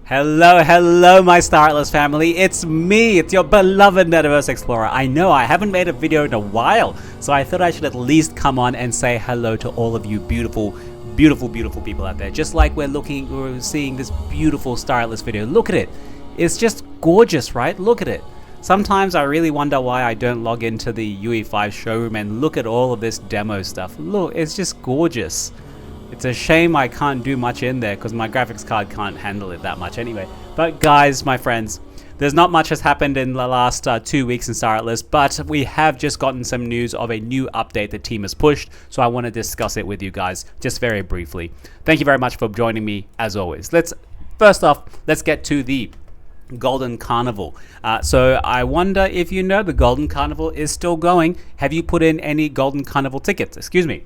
Hello, my staratlas family. It's me. It's your beloved MetaVerse Explorer. I know I haven't made a video in a while, so I thought I should at least come on and say hello to all of you beautiful people out there. Just like we're seeing this beautiful staratlas video. Look at it. It's just gorgeous, right? Look at it. Sometimes I really wonder why I don't log into the UE5 showroom and look at all of this demo stuff. Look, it's just gorgeous. It's a shame I can't do much in there because my graphics card can't handle it that much anyway. But guys, my friends, there's not much has happened in the last 2 weeks in staratlas, but we have just gotten some news of a new update the team has pushed, so I want to discuss it with you guys just very briefly. Thank you very much for joining me as always. First off, let's get to the Golden Carnival. So I wonder if you know the Golden Carnival is still going. Have you put in any Golden Carnival tickets? Excuse me.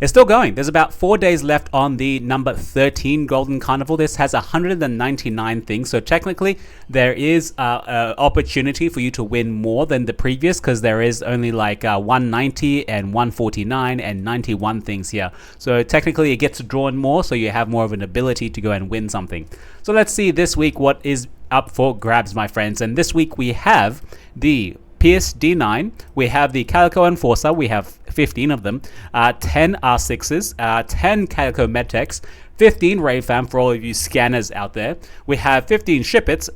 It's still going. There's about 4 days left on the number 13 Golden Carnival. This has 199 things, so technically there is opportunity for you to win more than the previous, because there is only like 190 and 149 and 91 things here. So technically it gets drawn more, so you have more of an ability to go and win something. So let's see this week what is up for grabs, my friends. And this week we have the Pierce D9, we have the Calico Enforcer, we have 15 of them, 10 R6s, 10 Calico Medtechs, 15 Rayfam for all of you scanners out there. We have 15 Shipits.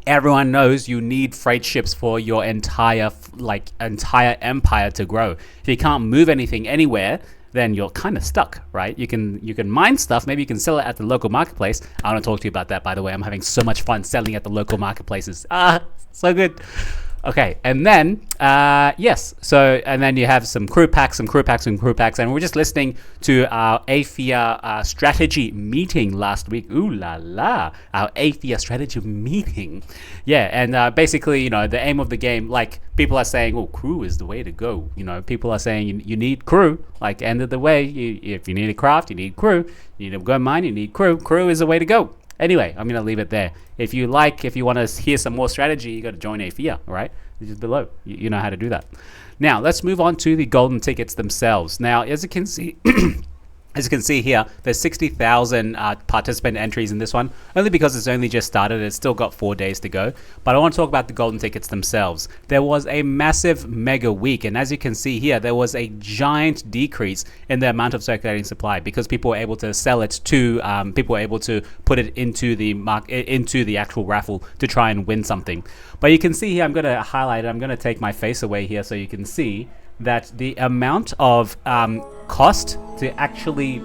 Everyone knows you need freight ships for your entire empire to grow. If you can't move anything anywhere, then you're kind of stuck, right? You can mine stuff, maybe you can sell it at the local marketplace. I want to talk to you about that, by the way. I'm having so much fun selling at the local marketplaces. So good. Okay, and then and then you have some crew packs, and we're just listening to our AFIA strategy meeting last week. Ooh la la, our AFIA strategy meeting. Yeah, and basically, you know, the aim of the game, like people are saying, oh, crew is the way to go. You know, people are saying you need crew. Like end of the way, if you need a craft, you need crew. You need to go mine, you need crew. Crew is the way to go. Anyway, I'm going to leave it there. If you want to hear some more strategy, you got to join AFIA, right? It's just below. You know how to do that. Now, let's move on to the golden tickets themselves. Now, as you can see, here, there's 60,000 participant entries in this one, only because it's only just started. It's still got 4 days to go. But I want to talk about the golden tickets themselves. There was a massive mega week, and as you can see here, there was a giant decrease in the amount of circulating supply because people were able to sell it to, people were able to put it into the actual raffle to try and win something. But you can see here, I'm going to highlight it. I'm going to take my face away here so you can see that the amount of cost to actually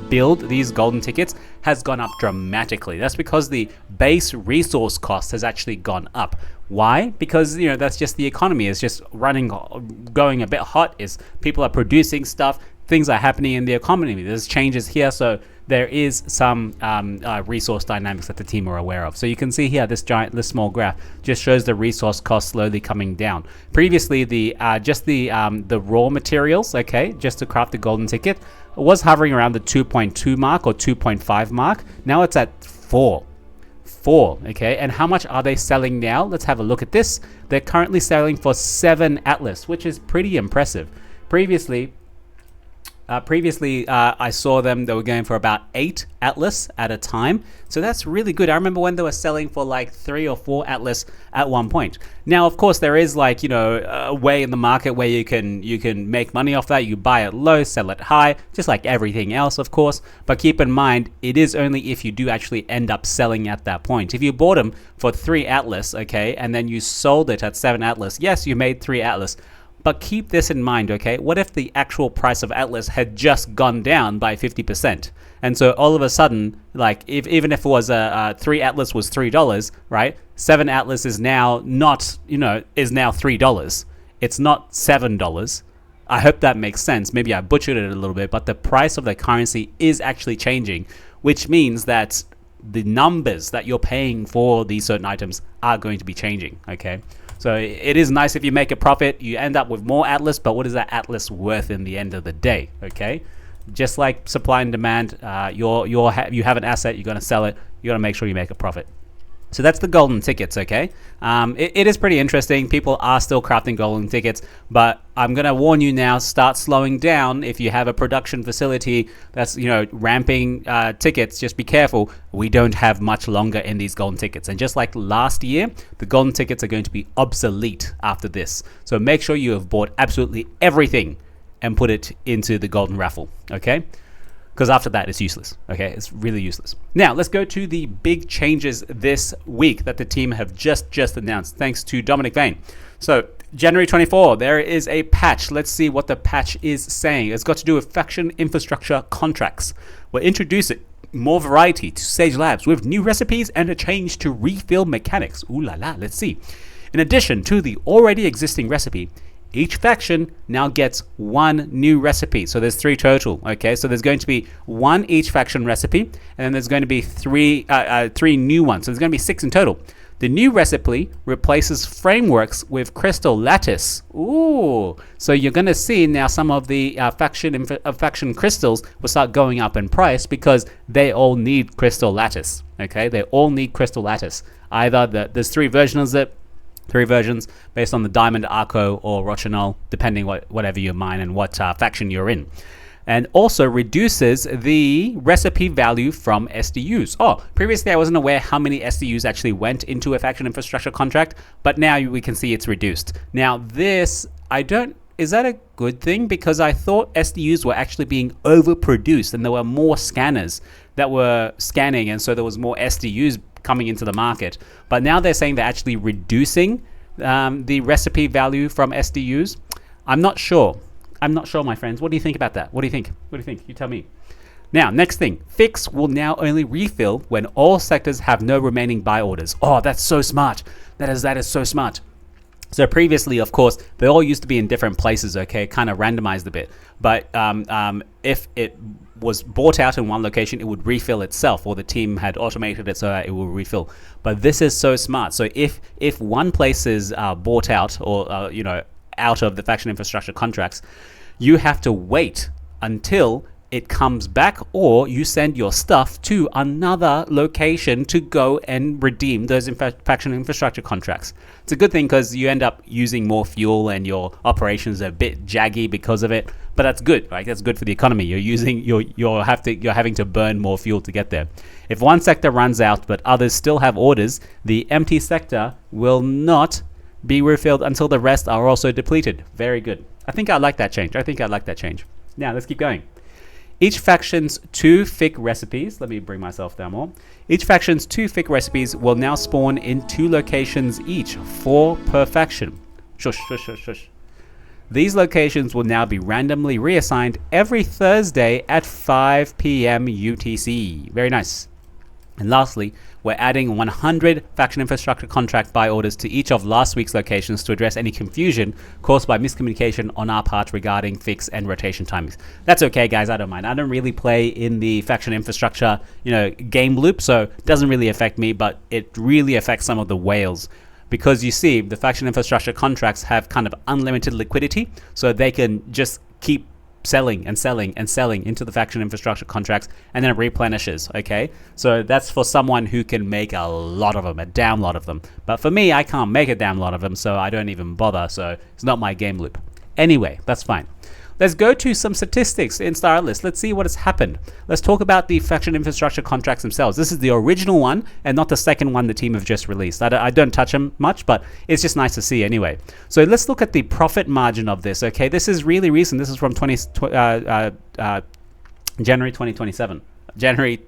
build these golden tickets has gone up dramatically. That's because the base resource cost has actually gone up. Why? Because, you know, that's just the economy. It's just going a bit hot. Is people are producing stuff. Things are happening in the economy. There's changes here, so there is some resource dynamics that the team are aware of. So you can see here, this small graph just shows the resource cost slowly coming down. Previously, the raw materials, okay, just to craft the golden ticket, was hovering around the 2.2 mark or 2.5 mark. Now it's at 4. Okay, and how much are they selling now? Let's have a look at this. They're currently selling for 7 Atlas, which is pretty impressive. Previously, I saw them, they were going for about 8 Atlas at a time. So that's really good. I remember when they were selling for like 3 or 4 Atlas at one point. Now, of course, there is like, you know, a way in the market where you can make money off that. You buy it low, sell it high, just like everything else, of course. But keep in mind, it is only if you do actually end up selling at that point. If you bought them for 3 Atlas, okay, and then you sold it at 7 Atlas, yes, you made 3 Atlas. But keep this in mind, okay? What if the actual price of Atlas had just gone down by 50%? And so all of a sudden, like even if it was 3 Atlas was $3, right? 7 Atlas is now not, you know, is now $3. It's not $7. I hope that makes sense. Maybe I butchered it a little bit, but the price of the currency is actually changing, which means that the numbers that you're paying for these certain items are going to be changing, okay? So it is nice if you make a profit, you end up with more Atlas, but what is that Atlas worth in the end of the day, okay? Just like supply and demand, you have an asset, you're going to sell it, you got to make sure you make a profit. So that's the golden tickets, okay? It is pretty interesting. People are still crafting golden tickets, but I'm going to warn you now, start slowing down. If you have a production facility that's, ramping tickets, just be careful. We don't have much longer in these golden tickets. And just like last year, the golden tickets are going to be obsolete after this. So make sure you have bought absolutely everything and put it into the golden raffle, okay? Because after that, it's useless. Okay, it's really useless. Now, let's go to the big changes this week that the team have just announced, thanks to Dominic Vane. So, January 24, there is a patch. Let's see what the patch is saying. It's got to do with faction infrastructure contracts. We're introducing more variety to Sage Labs with new recipes and a change to refill mechanics. Ooh la la, let's see. In addition to the already existing recipe, each faction now gets one new recipe. So there's 3 total, okay? So there's going to be 1 each faction recipe, and then there's going to be 3 new ones. So there's going to be 6 in total. The new recipe replaces frameworks with crystal lattice. Ooh, so you're going to see now some of the faction crystals will start going up in price because they all need crystal lattice, okay? They all need crystal lattice. Either there's 3 versions of it, 3 versions based on the Diamond, Arco, or Rochinol, depending whatever you mine and what faction you're in. And also reduces the recipe value from SDUs. Oh, previously I wasn't aware how many SDUs actually went into a faction infrastructure contract, but now we can see it's reduced. Now this, is that a good thing? Because I thought SDUs were actually being overproduced and there were more scanners that were scanning, and so there was more SDUs coming into the market. But now they're saying they're actually reducing the recipe value from SDUs. I'm not sure, my friends. What do you think about that? What do you think? You tell me. Now, next thing. Fix will now only refill when all sectors have no remaining buy orders. Oh, that's so smart. That is so smart. So previously, of course, they all used to be in different places, okay? Kind of randomized a bit. But if it was bought out in one location, it would refill itself, or the team had automated it so that it will refill. But this is so smart. So if one place is bought out, or out of the faction infrastructure contracts, you have to wait until it comes back, or you send your stuff to another location to go and redeem those faction infrastructure contracts. It's a good thing because you end up using more fuel and your operations are a bit jaggy because of it. But that's good, right? That's good for the economy. You're having to burn more fuel to get there. If one sector runs out but others still have orders, the empty sector will not be refilled until the rest are also depleted. Very good. I think I like that change. Now let's keep going. Each faction's 2 FIC recipes, let me bring myself down more. Each faction's 2 FIC recipes will now spawn in 2 locations each, 4 per faction. Shush. These locations will now be randomly reassigned every Thursday at 5 p.m. UTC. Very nice. And lastly, we're adding 100 faction infrastructure contract buy orders to each of last week's locations to address any confusion caused by miscommunication on our part regarding fix and rotation timings. That's okay, guys. I don't mind. I don't really play in the faction infrastructure, game loop, so it doesn't really affect me, but it really affects some of the whales. Because you see, the faction infrastructure contracts have kind of unlimited liquidity, so they can just keep selling into the faction infrastructure contracts, and then it replenishes, okay? So that's for someone who can make a lot of them, a damn lot of them. But for me, I can't make a damn lot of them, so I don't even bother, so it's not my game loop. Anyway, that's fine. Let's go to some statistics in staratlas. Let's see what has happened. Let's talk about the faction infrastructure contracts themselves. This is the original one and not the second one the team have just released. I don't touch them much, but it's just nice to see anyway. So let's look at the profit margin of this. Okay, this is really recent. This is from January 2027. January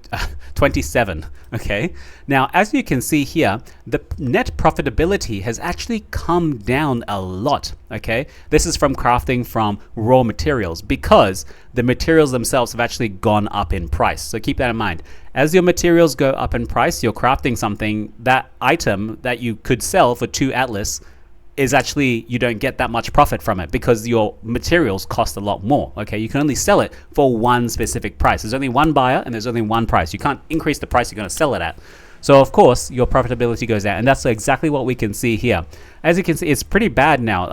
27. Okay. Now, as you can see here, the net profitability has actually come down a lot. Okay. This is from crafting from raw materials because the materials themselves have actually gone up in price. So keep that in mind. As your materials go up in price, you're crafting something, that item that you could sell for 2 atlas is actually, you don't get that much profit from it because your materials cost a lot more. Okay, you can only sell it for one specific price. There's only one buyer and there's only one price. You can't increase the price you're going to sell it at. So of course your profitability goes down, and that's exactly what we can see here. As you can see, it's pretty bad now.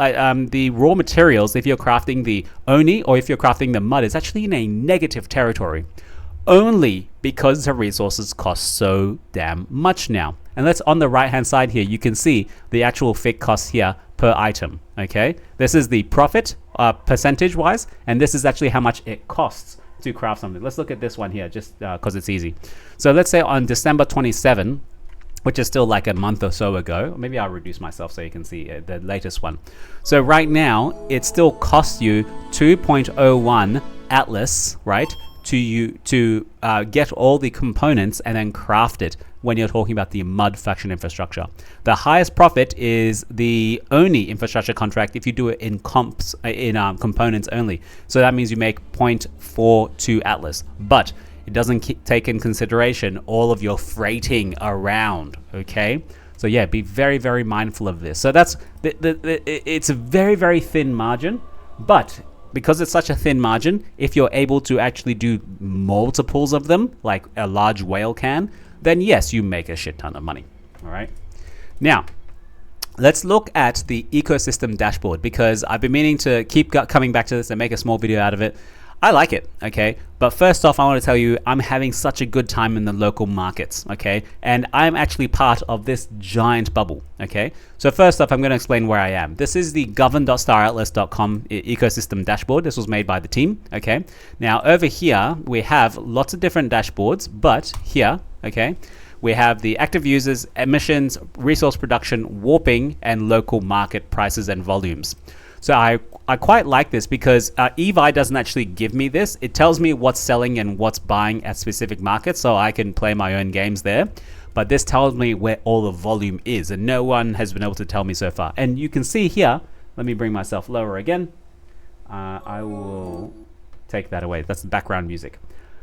The raw materials, if you're crafting the Oni or if you're crafting the mud, is actually in a negative territory, only because the resources cost so damn much now. And let's, on the right hand side here, you can see the actual fixed costs here per item. Okay, this is the profit percentage wise, and this is actually how much it costs to craft something. Let's look at this one here, just because it's easy. So let's say on December 27, which is still like a month or so ago. Maybe I'll reduce myself so you can see the latest one. So right now, it still costs you 2.01 Atlas, right? To get all the components and then craft it when you're talking about the mud faction infrastructure. The highest profit is the Oni infrastructure contract if you do it in components only. So that means you make 0.42 Atlas. But it doesn't take in consideration all of your freighting around, okay? So yeah, be very, very mindful of this. So that's, it's a very, very thin margin, but because it's such a thin margin, if you're able to actually do multiples of them, like a large whale can, then yes, you make a shit ton of money, all right? Now, let's look at the ecosystem dashboard, because I've been meaning to keep coming back to this and make a small video out of it. I like it, okay? But first off, I want to tell you, I'm having such a good time in the local markets, okay? And I'm actually part of this giant bubble, okay? So first off, I'm going to explain where I am. This is the govern.staratlas.com ecosystem dashboard. This was made by the team, okay? Now, over here, we have lots of different dashboards, but here, okay, we have the active users, emissions, resource production, warping, and local market prices and volumes. So I quite like this because EVI doesn't actually give me this. It tells me what's selling and what's buying at specific markets, so I can play my own games there. But this tells me where all the volume is, and no one has been able to tell me so far. And you can see here, let me bring myself lower again. I will take that away. That's the background music.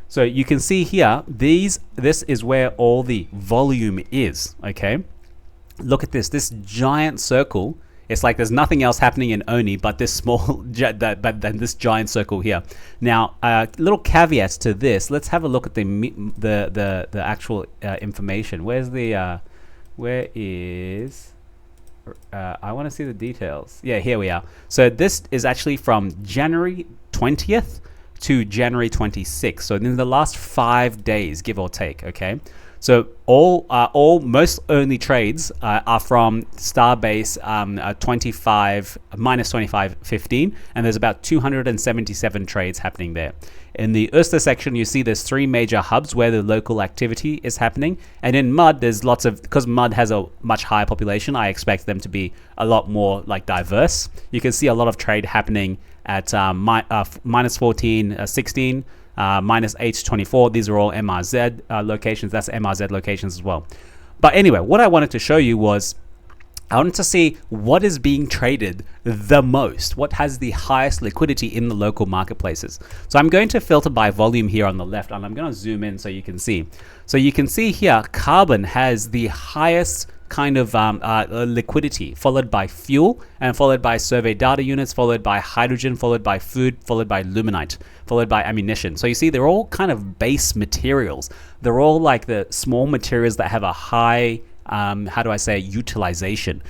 So you can see here, this is where all the volume is, okay? Look at this giant circle. It's like there's nothing else happening in Oni but this small, but then this giant circle here. Now, little caveats to this. Let's have a look at the actual information. Where's the? Where is? I want to see the details. Yeah, here we are. So this is actually from January 20th to January 26th. So in the last 5 days, give or take. Okay. So most only trades are from Starbase 25 minus 25.15, and there's about 277 trades happening there. In the Uster section, you see there's 3 major hubs where the local activity is happening, and in Mud there's lots of, because Mud has a much higher population, I expect them to be a lot more like diverse. You can see a lot of trade happening at minus 14, 16. Minus 8 24. These are all MRZ locations. That's MRZ locations as well. But anyway, what I wanted to show you was I wanted to see what is being traded the most, what has the highest liquidity in the local marketplaces. So I'm going to filter by volume here on the left, and I'm going to zoom in so you can see. So you can see here, carbon has the highest kind of liquidity, followed by fuel, and followed by survey data units, followed by hydrogen, followed by food, followed by luminite, followed by ammunition. So you see they're all kind of base materials. They're all like the small materials that have a high, how do I say, utilization.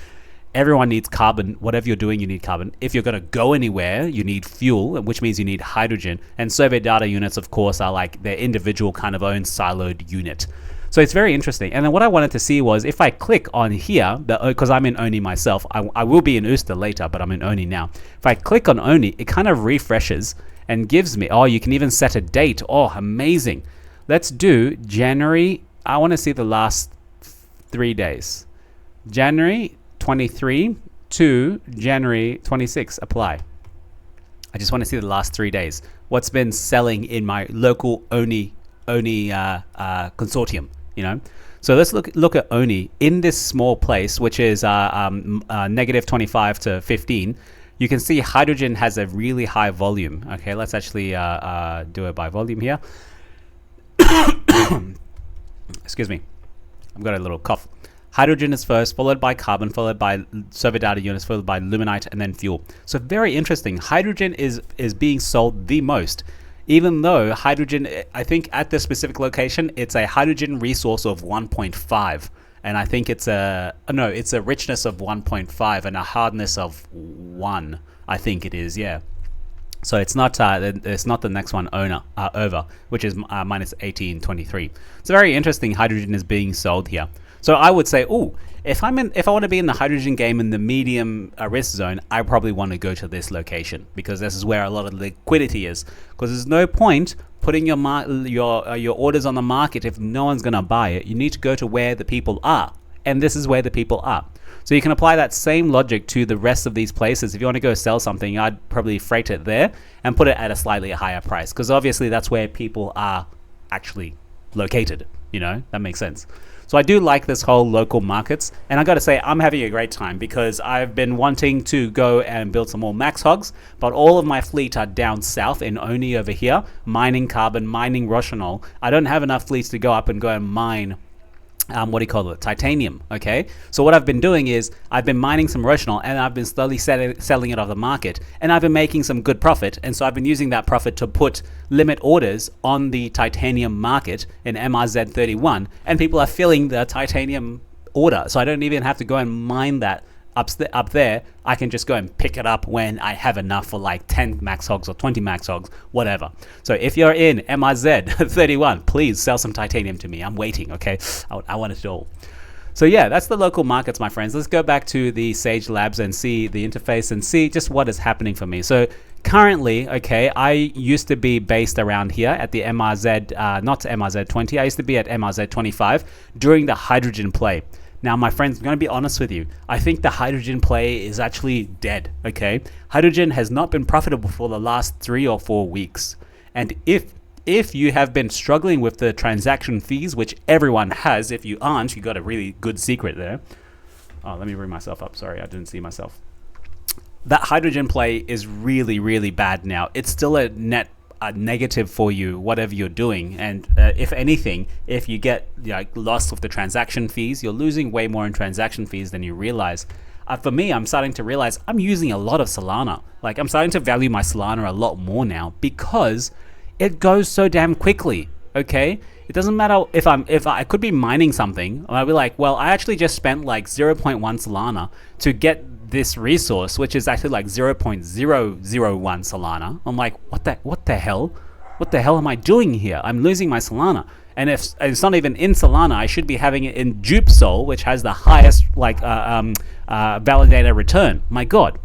Everyone needs carbon. Whatever you're doing, you need carbon. If you're going to go anywhere, you need fuel, which means you need hydrogen. And survey data units, of course, are like their individual kind of own siloed unit. So it's very interesting. And then what I wanted to see was if I click on here, because I'm in Oni myself, I will be in Uster later, but I'm in Oni now. If I click on Oni, it kind of refreshes and gives me, oh, you can even set a date. Oh, amazing. Let's do January. I want to see the last 3 days. January 23 to January 26, apply. I just want to see the last 3 days. What's been selling in my local Oni consortium, you know? So let's look at Oni in this small place, which is negative 25 to 15. You can see hydrogen has a really high volume. Okay, let's actually do it by volume here. Excuse me, I've got a little cough. Hydrogen is first, followed by carbon, followed by survey data units, followed by luminite, and then fuel. So very interesting. Hydrogen is being sold the most, even though hydrogen, I think at this specific location, it's a hydrogen resource of 1.5. And I think it's a richness of 1.5 and a hardness of 1. I think it is, yeah. So it's not the next one over, which is minus 1823. It's very interesting. Hydrogen is being sold here. So I would say, oh, if I want to be in the hydrogen game in the medium risk zone, I probably want to go to this location because this is where a lot of liquidity is. Because there's no point putting your orders on the market if no one's going to buy it. You need to go to where the people are, and this is where the people are. So you can apply that same logic to the rest of these places. If you want to go sell something, I'd probably freight it there and put it at a slightly higher price because obviously that's where people are actually located. That makes sense. So I do like this whole local markets, and I got to say I'm having a great time because I've been wanting to go and build some more max hogs, but all of my fleet are down south in Oni over here, mining carbon, mining Roshanol. I don't have enough fleets to go up and go and mine titanium. Okay, so what I've been doing is I've been mining some Roshanol and I've been slowly selling it off the market, and I've been making some good profit, and so I've been using that profit to put limit orders on the titanium market in MRZ31, and people are filling the titanium order, so I don't even have to go and mine that up there. I can just go and pick it up when I have enough for like 10 max hogs or 20 max hogs, whatever. So if you're in MRZ31, please sell some titanium to me. I'm waiting, okay? I want it all. So yeah, that's the local markets, my friends. Let's go back to the Sage Labs and see the interface and see just what is happening for me. So currently, okay, I used to be based around here at the MRZ, not MRZ20. I used to be at MRZ25 during the hydrogen play. Now, my friends, I'm going to be honest with you. I think the hydrogen play is actually dead, okay? Hydrogen has not been profitable for the last 3 or 4 weeks. And if you have been struggling with the transaction fees, which everyone has, if you aren't, you got a really good secret there. Oh, let me bring myself up. Sorry, I didn't see myself. That hydrogen play is really, really bad now. It's still a negative for you, whatever you're doing, and if anything, if you get lost with the transaction fees, you're losing way more in transaction fees than you realize. For me, I'm starting to realize I'm using a lot of Solana. Like, I'm starting to value my Solana a lot more now because it goes so damn quickly. Okay, it doesn't matter if I could be mining something, and I'll be like, well, I actually just spent like 0.1 Solana to get this resource, which is actually like 0.001 Solana. I'm like, what the hell am I doing here? I'm losing my Solana. And if it's not even in Solana, I should be having it in JupeSol, which has the highest validator return. My God.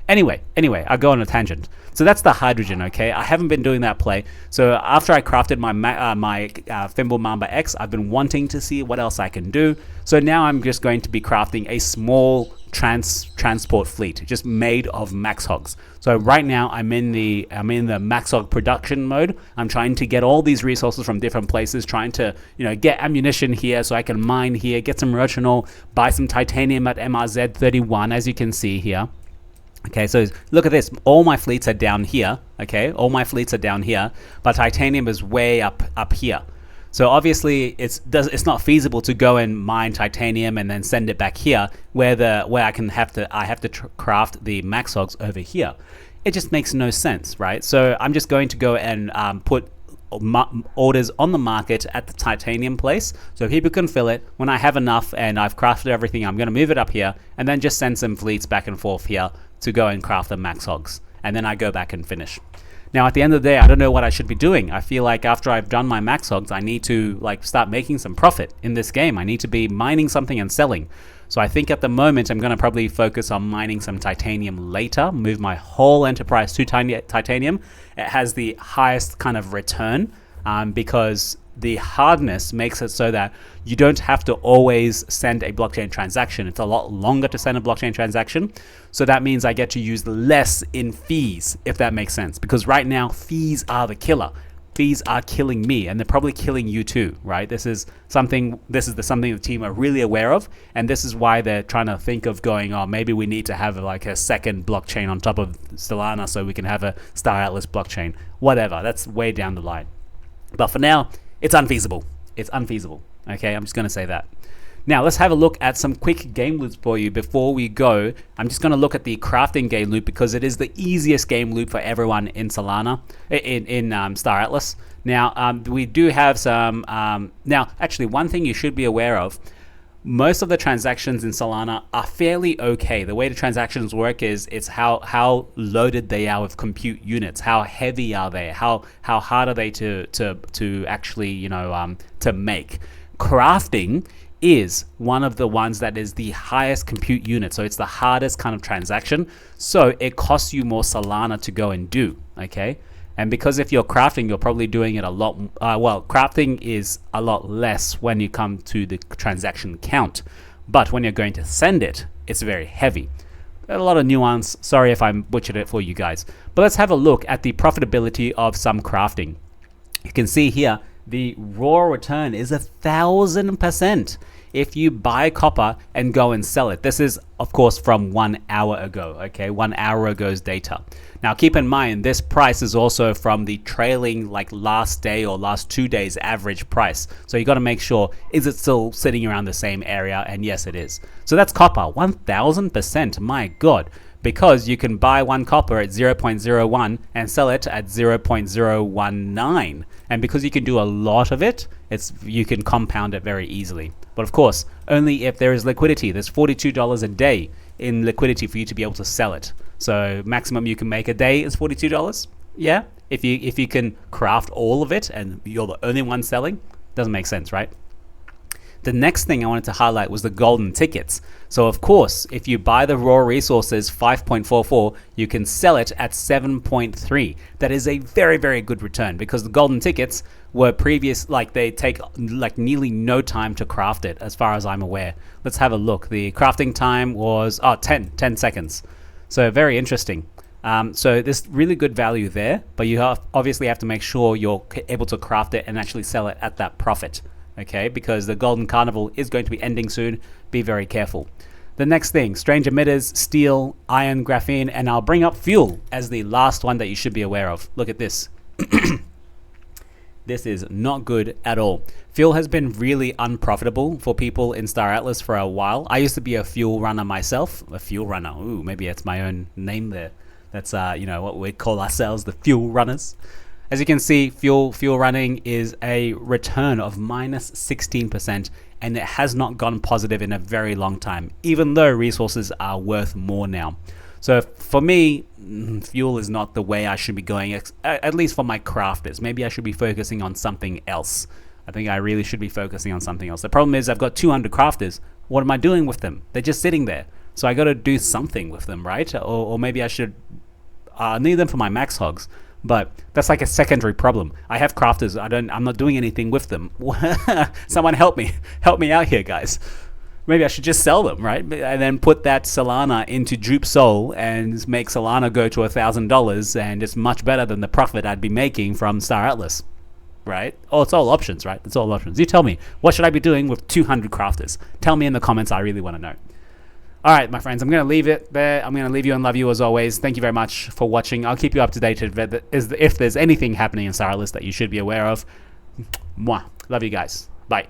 Anyway, I go on a tangent. So that's the hydrogen, okay? I haven't been doing that play. So after I crafted my Thimble Mamba X, I've been wanting to see what else I can do. So now I'm just going to be crafting a small transport fleet, just made of max hogs. So right now I'm in the max hog production mode. I'm trying to get all these resources from different places, trying to get ammunition here so I can mine here, get some Rochinol, buy some titanium at MRZ31, as you can see here. Okay, so look at this. All my fleets are down here. Okay, all my fleets are down here, but titanium is way up here. So obviously, it's not feasible to go and mine titanium and then send it back here, where I have to craft the max hogs over here. It just makes no sense, right? So I'm just going to go and put orders on the market at the titanium place so people can fill it. When I have enough and I've crafted everything, I'm going to move it up here and then just send some fleets back and forth here to go and craft the max hogs, and then I go back and finish. Now at the end of the day, I don't know what I should be doing. I feel like after I've done my max hogs, I need to start making some profit in this game. I need to be mining something and selling. So I think at the moment I'm going to probably focus on mining some titanium later, move my whole enterprise to titanium. It has the highest kind of return because the hardness makes it so that you don't have to always send a blockchain transaction. It's a lot longer to send a blockchain transaction. So that means I get to use less in fees, if that makes sense. Because right now, fees are the killer. Fees are killing me, and they're probably killing you too, right? This is something the team are really aware of, and this is why they're trying to think of going, oh, maybe we need to have like a second blockchain on top of Solana so we can have a staratlas blockchain. Whatever, that's way down the line. But for now, it's unfeasible. It's unfeasible. Okay, I'm just going to say that. Now, let's have a look at some quick game loops for you before we go. I'm just going to look at the crafting game loop because it is the easiest game loop for everyone in Solana, in Star Atlas. Now, we do have some... now, actually, one thing you should be aware of, most of the transactions in Solana are fairly okay. The way the transactions work is it's how loaded they are with compute units. How heavy are they? How hard are they to actually to make? Crafting is one of the ones that is the highest compute unit. So it's the hardest kind of transaction. So it costs you more Solana to go and do, okay? And because if you're crafting, you're probably doing it a lot. Well, crafting is a lot less when you come to the transaction count. But when you're going to send it, it's very heavy. A lot of nuance. Sorry if I butchered it for you guys. But let's have a look at the profitability of some crafting. You can see here, the raw return is 1,000% if you buy copper and go and sell it. This is, of course, from 1 hour ago, okay? 1 hour ago's data. Now, keep in mind, this price is also from the trailing, like last day or last 2 days average price. So you got to make sure, is it still sitting around the same area? And yes, it is. So that's copper, 1,000%, my God. Because you can buy one copper at 0.01 and sell it at 0.019. And because you can do a lot of it, you can compound it very easily. But of course, only if there is liquidity. There's $42 a day in liquidity for you to be able to sell it. So maximum you can make a day is $42. Yeah, if you can craft all of it and you're the only one selling, doesn't make sense, right? The next thing I wanted to highlight was the golden tickets. So of course, if you buy the raw resources 5.44, you can sell it at 7.3. That is a very, very good return because the golden tickets were previous, like they take like nearly no time to craft it as far as I'm aware. Let's have a look. The crafting time was 10 seconds. So very interesting. So there's really good value there, but you obviously have to make sure you're able to craft it and actually sell it at that profit. Okay, because the Golden Carnival is going to be ending soon. Be very careful. The next thing, strange emitters, steel, iron, graphene, and I'll bring up fuel as the last one that you should be aware of. Look at this. This is not good at all. Fuel has been really unprofitable for people in staratlas for a while. I used to be a fuel runner myself. A fuel runner. Ooh, maybe that's my own name there. That's what we call ourselves, the fuel runners. As you can see, fuel running is a return of minus 16%, and it has not gone positive in a very long time, even though resources are worth more now. So for me, fuel is not the way I should be going, at least for my crafters. Maybe I should be focusing on something else. I think I really should be focusing on something else. The problem is I've got 200 crafters. What am I doing with them? They're just sitting there. So I got to do something with them, right? Or maybe I should need them for my max hogs. But that's like a secondary problem. I have crafters. I'm not doing anything with them. Someone help me out here, guys. Maybe I should just sell them, right? And then put that Solana into Jupe Sol and make Solana go to $1,000, and it's much better than the profit I'd be making from Star Atlas, right? Oh, it's all options, right? It's all options. You tell me, what should I be doing with 200 crafters? Tell me in the comments. I really want to know. All right, my friends, I'm going to leave it there. I'm going to leave you and love you as always. Thank you very much for watching. I'll keep you up to date if there's anything happening in Star Atlas that you should be aware of. Mwah. Love you guys. Bye.